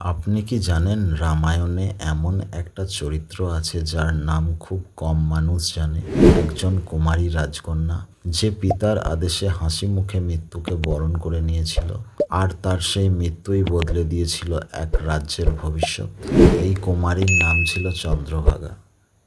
আপনি কি জানেন রামায়ণে এমন একটা চরিত্র আছে যার নাম খুব কম মানুষ জানে? একজন কুমারী রাজকন্যা যে পিতার আদেশে হাসি মুখে মৃত্যুকে বরণ করে নিয়েছিল, আর তার সেই মৃত্যুই বদলে দিয়েছিল এক রাজ্যের ভবিষ্যৎ। এই কুমারীর নাম ছিল চন্দ্রভাগা।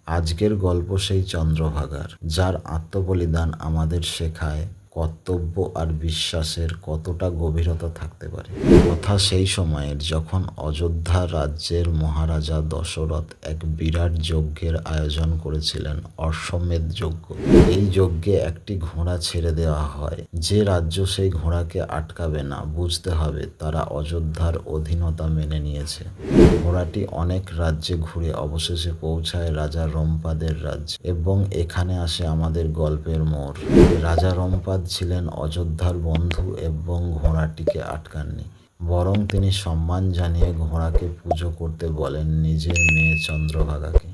আজকের গল্প সেই চন্দ্রভাগার, যার আত্মবলিদান আমাদের শেখায় কর্তব্য আর বিশ্বাসের কতটা গভীরতা থাকতে পারে। কথা সেই সময়ের, যখন অযোধ্যা রাজ্যের মহারাজা দশরথ এক বিরাট যজ্ঞের আয়োজন করেছিলেন, অশ্বমেধ যজ্ঞ। এই যজ্ঞে একটি ঘোড়া ছেড়ে দেওয়া হয়। যে রাজ্য সেই ঘোড়াকে আটকাবে না, বুঝতে হবে তারা অযোধ্যার অধীনতা মেনে নিয়েছে। ঘোড়াটি অনেক রাজ্যে ঘুরে অবশেষে পৌঁছায় রাজা রম্পাদের রাজ্যে, এবং এখানে আসে আমাদের গল্পের মোড়। রাজা রম্পাদ ছিলেন অযোধ্যার বন্ধু এবং ঘোড়াটিকে আটকাননি, বরং তিনি সম্মান জানিয়ে ঘোড়াকে পুজো করতে বলেন নিজের মেয়ে চন্দ্রভাগাকে।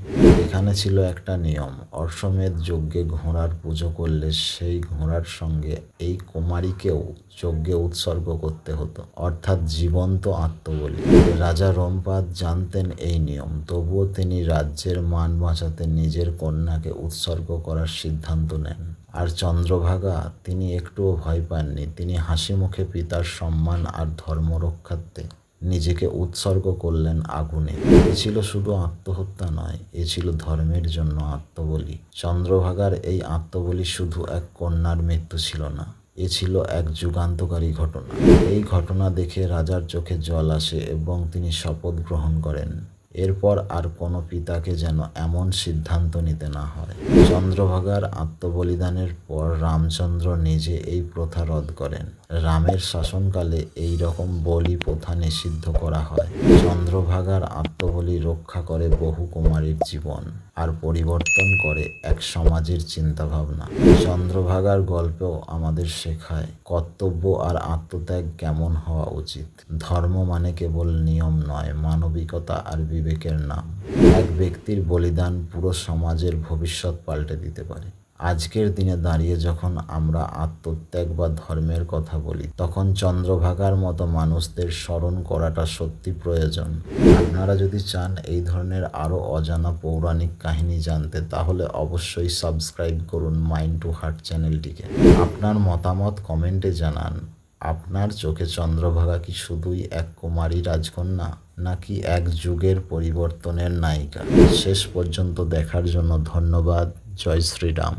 এখানে ছিল একটা নিয়ম, অশ্বমেধ যজ্ঞে ঘোড়ার পুজো করলে সেই ঘোড়ার সঙ্গে এই কুমারীকেও যজ্ঞে উৎসর্গ করতে হতো, অর্থাৎ জীবন্ত আত্মবলি। রাজা রম্পাদ জানতেন এই নিয়ম, তবুও তিনি রাজ্যের মান বাঁচাতে নিজের কন্যাকে উৎসর্গ করার সিদ্ধান্ত নেন। আর চন্দ্রভাগা, তিনি একটুও ভয় পাননি। তিনি হাসি মুখে পিতার সম্মান আর ধর্ম রক্ষার্থে নিজেকে উৎসর্গ করলেন আগুনে। এ ছিল শুধু আত্মহত্যা নয়, এ ছিল ধর্মের জন্য আত্মবলি। চন্দ্রভাগার এই আত্মবলি শুধু এক কন্যার মৃত্যু ছিল না, এ ছিল এক যুগান্তকারী ঘটনা। এই ঘটনা দেখে রাজার চোখে জল আসে এবং তিনি শপথ গ্রহণ করেন, এরপর আর কোনো পিতাকে যেন এমন সিদ্ধান্ত নিতে না হয়। চন্দ্রভাগার আত্মবলিদানের পর রামচন্দ্র নিজে এই প্রথা রদ করেন। রামের শাসনকালে এই রকম বলি প্রথা নিষিদ্ধ করা হয়। চন্দ্রভাগার আত্মবলি রক্ষা করে বহু কুমারীর জীবন আর পরিবর্তন করে এক সমাজের চিন্তাভাবনা। চন্দ্রভাগার গল্পেও আমাদের শেখায় কর্তব্য আর আত্মত্যাগ কেমন হওয়া উচিত। ধর্ম মানে কেবল নিয়ম নয়, মানবিকতা আর বিবেকের নাম। এক ব্যক্তির বলিদান পুরো সমাজের ভবিষ্যৎ পাল্টে দিতে পারে। আজকের দিনে দাঁড়িয়ে যখন আমরা আত্মত্যাগ বা ধর্মের কথা বলি, তখন চন্দ্রভাগার মতো মানুষদের স্মরণ করাটা সত্যি প্রয়োজন। আপনারা যদি চান এই ধরনের আরও অজানা পৌরাণিক কাহিনী জানতে, তাহলে অবশ্যই সাবস্ক্রাইব করুন মাইন্ড টু হার্ট চ্যানেলটিকে। আপনার মতামত কমেন্টে জানান। আপনার চোখে চন্দ্রভাগা কি শুধুই এক কুমারী রাজকন্যা, নাকি এক যুগের পরিবর্তনের নায়িকা? শেষ পর্যন্ত দেখার জন্য ধন্যবাদ। জয় শ্রীরাম।